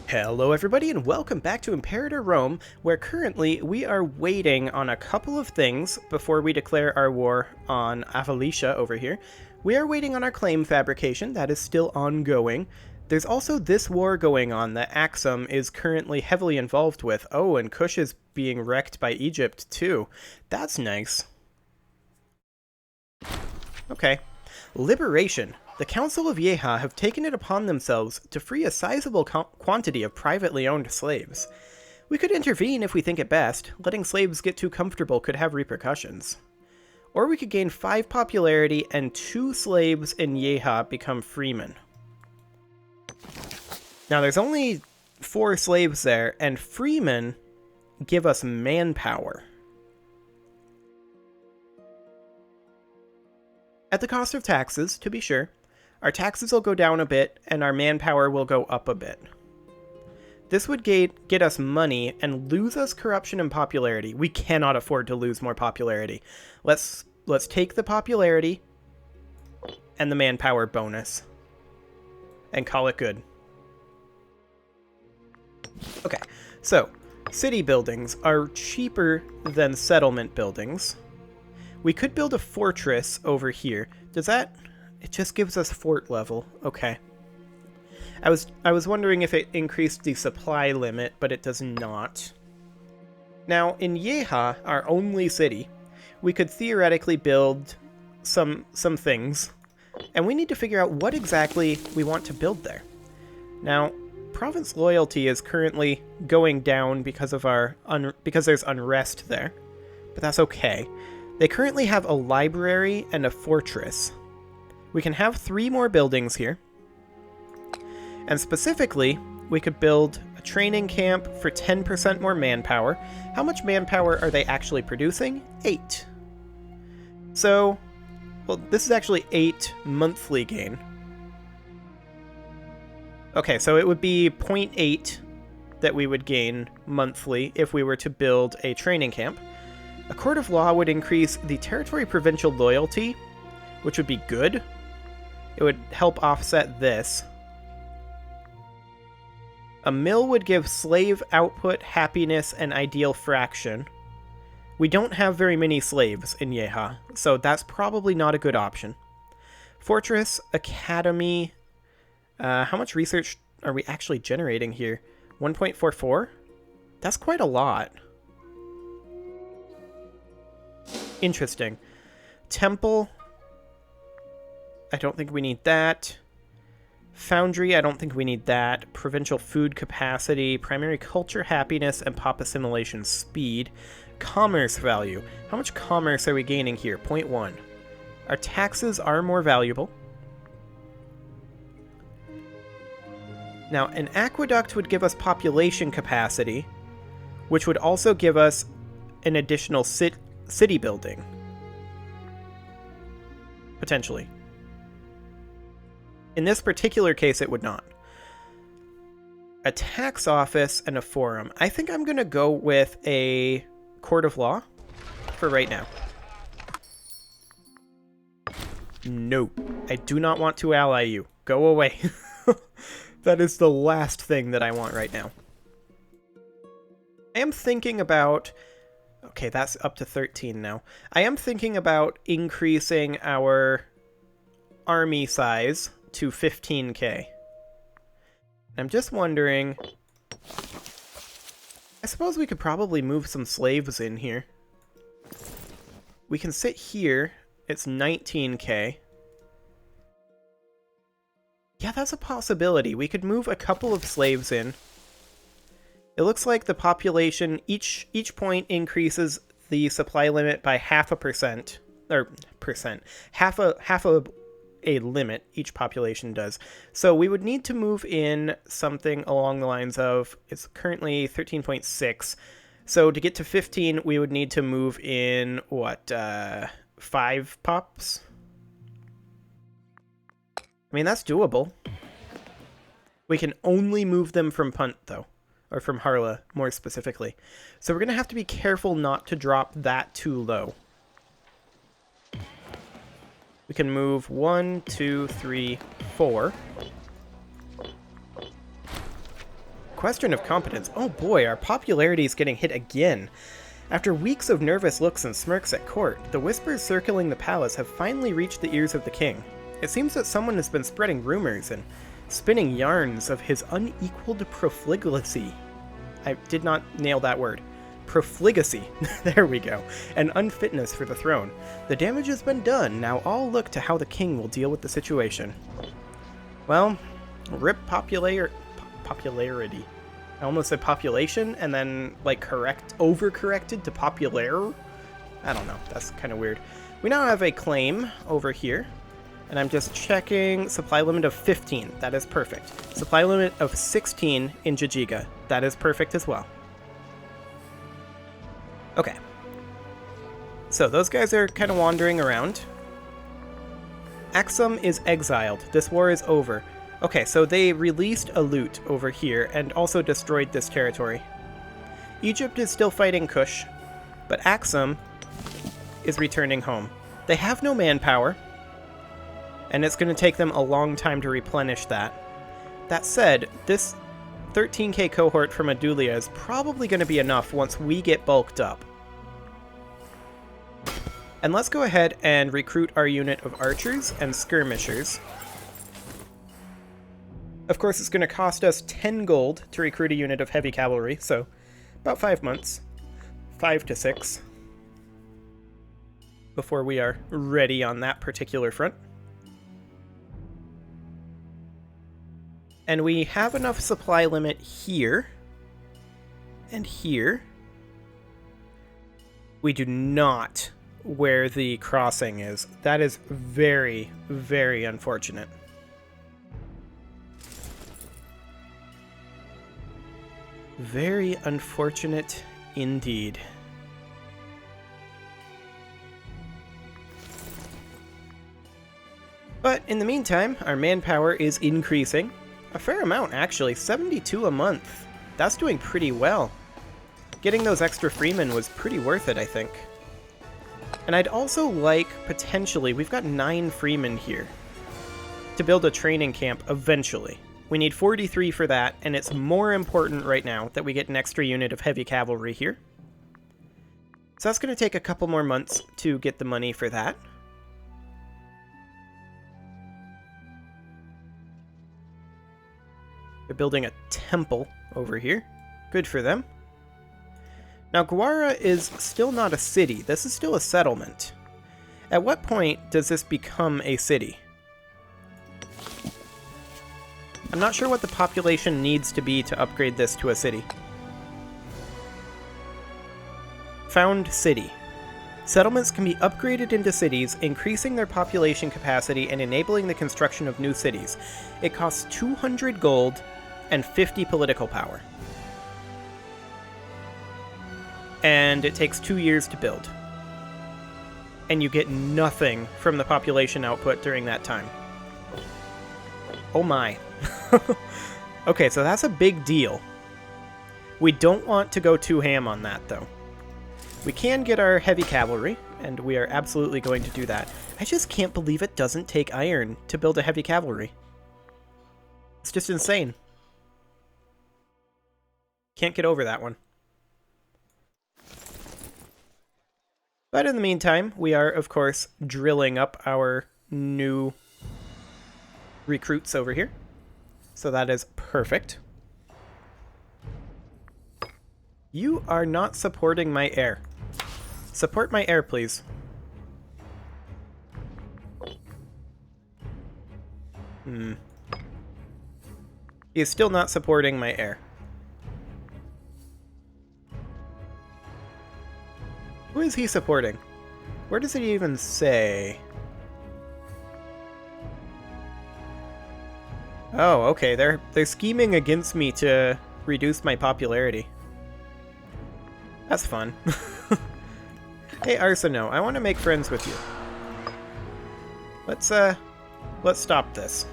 Hello everybody and welcome back to Imperator Rome, where currently we are waiting on a couple of things before we declare our war on Avalicia over here. We are waiting on our claim fabrication, that is still ongoing. There's also this war going on that Axum is currently heavily involved with. Oh, and Kush is being wrecked by Egypt too. That's nice. Okay. Liberation. The Council of Yeha have taken it upon themselves to free a sizable quantity of privately owned slaves. We could intervene if we think it best. Letting slaves get too comfortable could have repercussions. Or we could gain 5 popularity and 2 slaves in Yeha become freemen. Now there's only 4 slaves there, and freemen give us manpower. At the cost of taxes, to be sure. Our taxes will go down a bit, and our manpower will go up a bit. This would get us money and lose us corruption and popularity. We cannot afford to lose more popularity. Let's take the popularity and the manpower bonus and call it good. Okay, so city buildings are cheaper than settlement buildings. We could build a fortress over here. Does that... It just gives us fort level. Okay. I was wondering if it increased the supply limit, but it does not. Now, in Yeha, our only city, we could theoretically build some things, and we need to figure out what exactly we want to build there. Now, province loyalty is currently going down because of because there's unrest there, but that's okay. They currently have a library and a fortress. We can have 3 more buildings here. And specifically, we could build a training camp for 10% more manpower. How much manpower are they actually producing? 8. So, well, this is actually 8 monthly gain. Okay, so it would be 0.8 that we would gain monthly if we were to build a training camp. A court of law would increase the territory provincial loyalty, which would be good. It would help offset this. A mill would give slave output, happiness, and ideal fraction. We don't have very many slaves in Yeha, so that's probably not a good option. Fortress, academy... how much research are we actually generating here? 1.44? That's quite a lot. Interesting. Temple... I don't think we need that. Foundry, I don't think we need that. Provincial food capacity, primary culture happiness, and pop assimilation speed. Commerce value. How much commerce are we gaining here? 0.1. Our taxes are more valuable. Now, an aqueduct would give us population capacity, which would also give us an additional city building. Potentially. In this particular case, it would not. A tax office and a forum. I think I'm going to go with a court of law for right now. No, I do not want to ally you. Go away. That is the last thing that I want right now. I am thinking about... Okay, that's up to 13 now. I am thinking about increasing our army size to 15k. I'm just wondering... I suppose we could probably move some slaves in here. We can sit here. It's 19k. Yeah, that's a possibility. We could move a couple of slaves in. It looks like the population, each point increases the supply limit by 0.5%. Or percent. Half a limit each population does. So we would need to move in something along the lines of, it's currently 13.6. So to get to 15, we would need to move in, what, 5 pops? I mean, that's doable. We can only move them from Punt, though. Or from Harla, more specifically. So we're going to have to be careful not to drop that too low. We can move 1, 2, 3, 4. Question of competence. Oh boy, our popularity is getting hit again. After weeks of nervous looks and smirks at court, the whispers circling the palace have finally reached the ears of the king. It seems that someone has been spreading rumors and spinning yarns of his unequaled profligacy. I did not nail that word. Profligacy. There we go. And unfitness for the throne. The damage has been done. Now all look to how the king will deal with the situation. Well, rip popularity. I almost said population and then like overcorrected to popular. I don't know. That's kind of weird. We now have a claim over here. And I'm just checking supply limit of 15. That is perfect. Supply limit of 16 in Jijiga. That is perfect as well. Okay. So those guys are kind of wandering around. Axum is exiled. This war is over. Okay, so they released a loot over here and also destroyed this territory. Egypt is still fighting Kush, but Axum is returning home. They have no manpower, and it's going to take them a long time to replenish that. That said, this 13k cohort from Adulia is probably going to be enough once we get bulked up. And let's go ahead and recruit our unit of archers and skirmishers. Of course, it's going to cost us 10 gold to recruit a unit of heavy cavalry, so about 5 months. 5 to 6. Before we are ready on that particular front. And we have enough supply limit here. And here. We do not where the crossing is. That is very, very unfortunate. Very unfortunate indeed. But in the meantime, our manpower is increasing. A fair amount, actually. 72 a month. That's doing pretty well. Getting those extra freemen was pretty worth it, I think. And I'd also like, potentially, we've got 9 freemen here, to build a training camp eventually. We need 43 for that, and it's more important right now that we get an extra unit of heavy cavalry here. So that's going to take a couple more months to get the money for that. They're building a temple over here. Good for them. Now, Guara is still not a city. This is still a settlement. At what point does this become a city? I'm not sure what the population needs to be to upgrade this to a city. Found city. Settlements can be upgraded into cities, increasing their population capacity and enabling the construction of new cities. It costs 200 gold and 50 political power. And it takes 2 years to build. And you get nothing from the population output during that time. Oh my. Okay, so that's a big deal. We don't want to go too ham on that, though. We can get our heavy cavalry, and we are absolutely going to do that. I just can't believe it doesn't take iron to build a heavy cavalry. It's just insane. Can't get over that one. But in the meantime, we are, of course, drilling up our new recruits over here. So that is perfect. You are not supporting my heir. Support my heir, please. He is still not supporting my heir. Who is he supporting? Where does it even say? Oh, okay. They're scheming against me to reduce my popularity. That's fun. Hey, Arseno, I want to make friends with you. Let's stop this.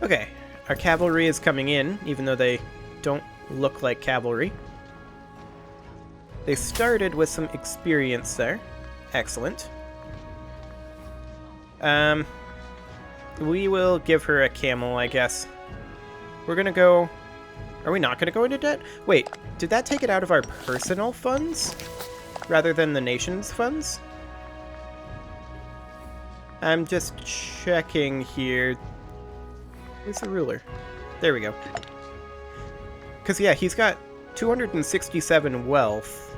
Okay, our cavalry is coming in, even though they don't look like cavalry. They started with some experience there. Excellent. We will give her a camel, I guess. We're gonna go... Are we not gonna go into debt? Wait, did that take it out of our personal funds? Rather than the nation's funds? I'm just checking here. Where's the ruler? There we go. Because, yeah, he's got 267 wealth.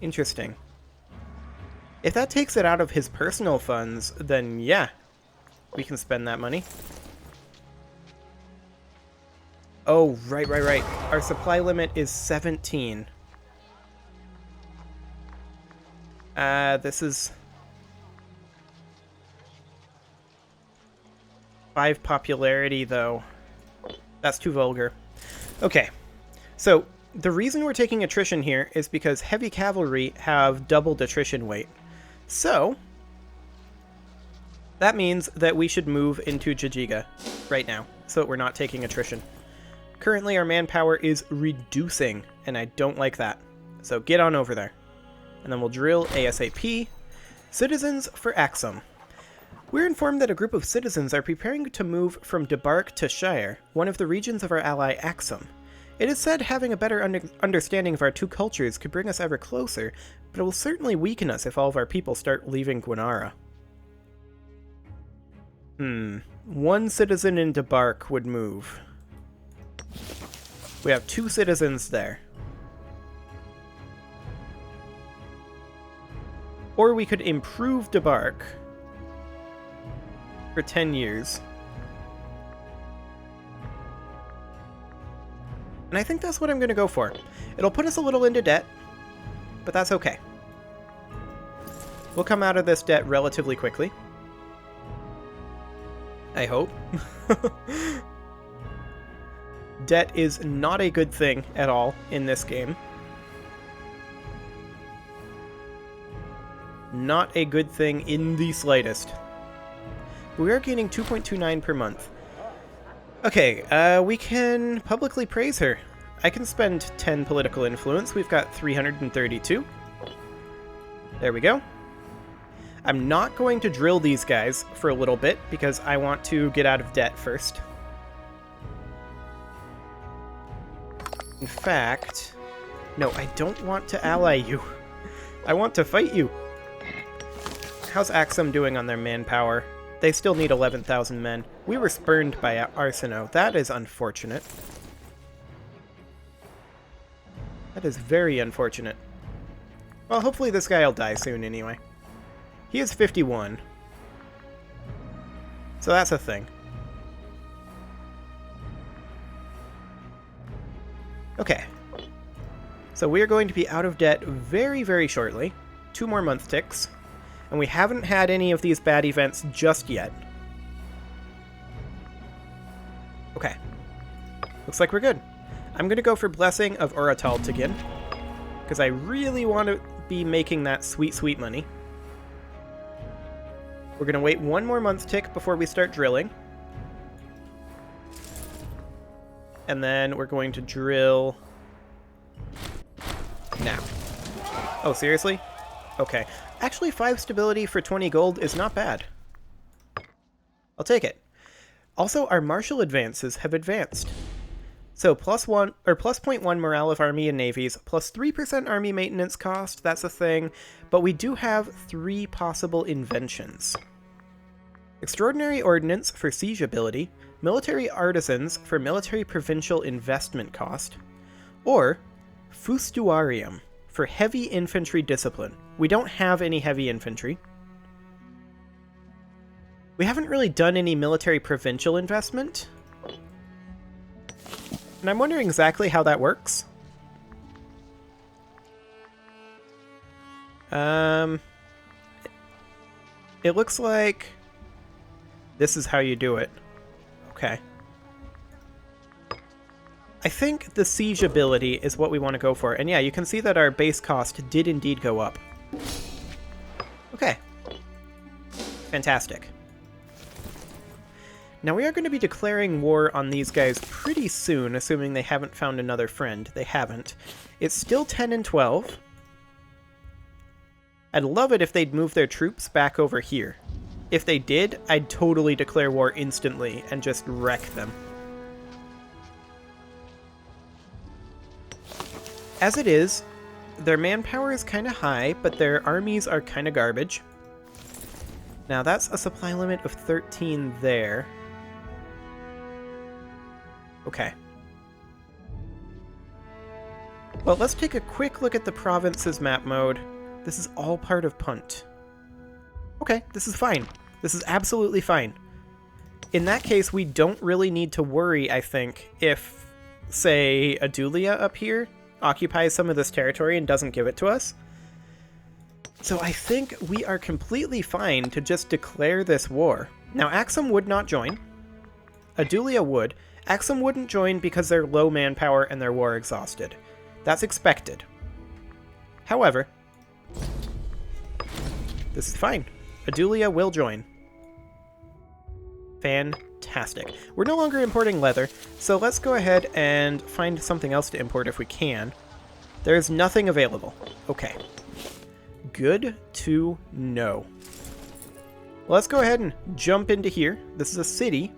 Interesting. If that takes it out of his personal funds, then yeah, we can spend that money. Oh, right. Our supply limit is 17. This is 5 popularity, though. That's too vulgar. Okay, so the reason we're taking attrition here is because heavy cavalry have doubled attrition weight. So, that means that we should move into Jijiga right now, so that we're not taking attrition. Currently, our manpower is reducing, and I don't like that. So get on over there. And then we'll drill ASAP. Citizens for Axum. We're informed that a group of citizens are preparing to move from Debark to Shire, one of the regions of our ally Axum. It is said having a better understanding of our two cultures could bring us ever closer, but it will certainly weaken us if all of our people start leaving Gwenara. One citizen in Debark would move. We have 2 citizens there. Or we could improve Debark for 10 years. And I think that's what I'm going to go for. It'll put us a little into debt, but that's okay. We'll come out of this debt relatively quickly. I hope. Debt is not a good thing at all in this game. Not a good thing in the slightest. We are gaining 2.29 per month. Okay, we can publicly praise her. I can spend 10 political influence. We've got 332. There we go. I'm not going to drill these guys for a little bit because I want to get out of debt first. In fact, no, I don't want to ally you. I want to fight you. How's Axum doing on their manpower? They still need 11,000 men. We were spurned by Arsino. That is unfortunate. That is very unfortunate. Well, hopefully this guy will die soon anyway. He is 51. So that's a thing. Okay. So we are going to be out of debt very, very shortly. 2 more month ticks. And we haven't had any of these bad events just yet. Okay. Looks like we're good. I'm going to go for Blessing of Oratalt again, because I really want to be making that sweet, sweet money. We're going to wait 1 more month tick before we start drilling. And then we're going to drill now. Oh, seriously? Okay. Actually, 5 stability for 20 gold is not bad. I'll take it. Also, our martial advances have advanced. So plus 0.1 morale of army and navies, plus 3% army maintenance cost, that's a thing, but we do have 3 possible inventions. Extraordinary Ordnance for siege ability, Military Artisans for military provincial investment cost, or Fustuarium for heavy infantry discipline. We don't have any heavy infantry. We haven't really done any military provincial investment. And I'm wondering exactly how that works. It looks like this is how you do it. Okay. I think the siege ability is what we want to go for. And yeah, you can see that our base cost did indeed go up. Okay. Fantastic. Now we are going to be declaring war on these guys pretty soon, assuming they haven't found another friend. They haven't. It's still 10 and 12. I'd love it if they'd move their troops back over here. If they did, I'd totally declare war instantly and just wreck them. As it is, their manpower is kind of high, but their armies are kind of garbage. Now that's a supply limit of 13 there. Okay. Well, let's take a quick look at the provinces map mode. This is all part of Punt. Okay, this is fine. This is absolutely fine. In that case, we don't really need to worry, I think, if, say, Adulia up here occupies some of this territory and doesn't give it to us. So I think we are completely fine to just declare this war. Now, Axum would not join. Adulia would. Axum wouldn't join because they're low manpower and they're war exhausted. That's expected. However, this is fine. Adulia will join. Fantastic. We're no longer importing leather, so let's go ahead and find something else to import if we can. There's nothing available. Okay. Good to know. Well, let's go ahead and jump into here. This is a city.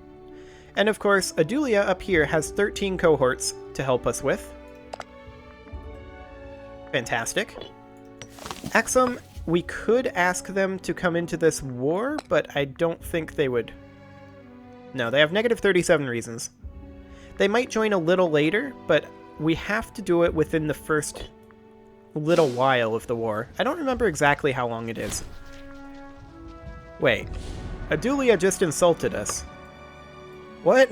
And of course, Adulia up here has 13 cohorts to help us with. Fantastic. Axum, we could ask them to come into this war, but I don't think they would. No, they have negative 37 reasons. They might join a little later, but we have to do it within the first little while of the war. I don't remember exactly how long it is. Wait. Adulia just insulted us. What?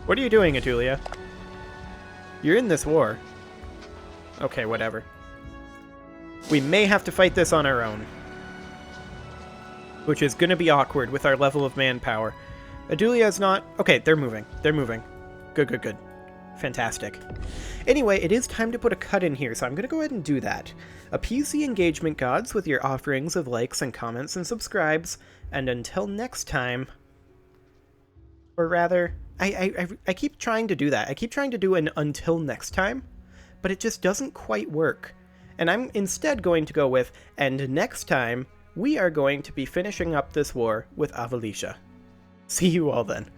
What are you doing, Adulia? You're in this war. Okay, whatever. We may have to fight this on our own. Which is going to be awkward with our level of manpower. Adulia is not... Okay, they're moving. They're moving. Good, good, good. Fantastic. Anyway, it is time to put a cut in here, so I'm going to go ahead and do that. Appease the engagement gods with your offerings of likes and comments and subscribes, and until next time... Or rather, I keep trying to do that. I keep trying to do an until next time, but it just doesn't quite work. And I'm instead going to go with, and next time... we are going to be finishing up this war with Avalicia. See you all then.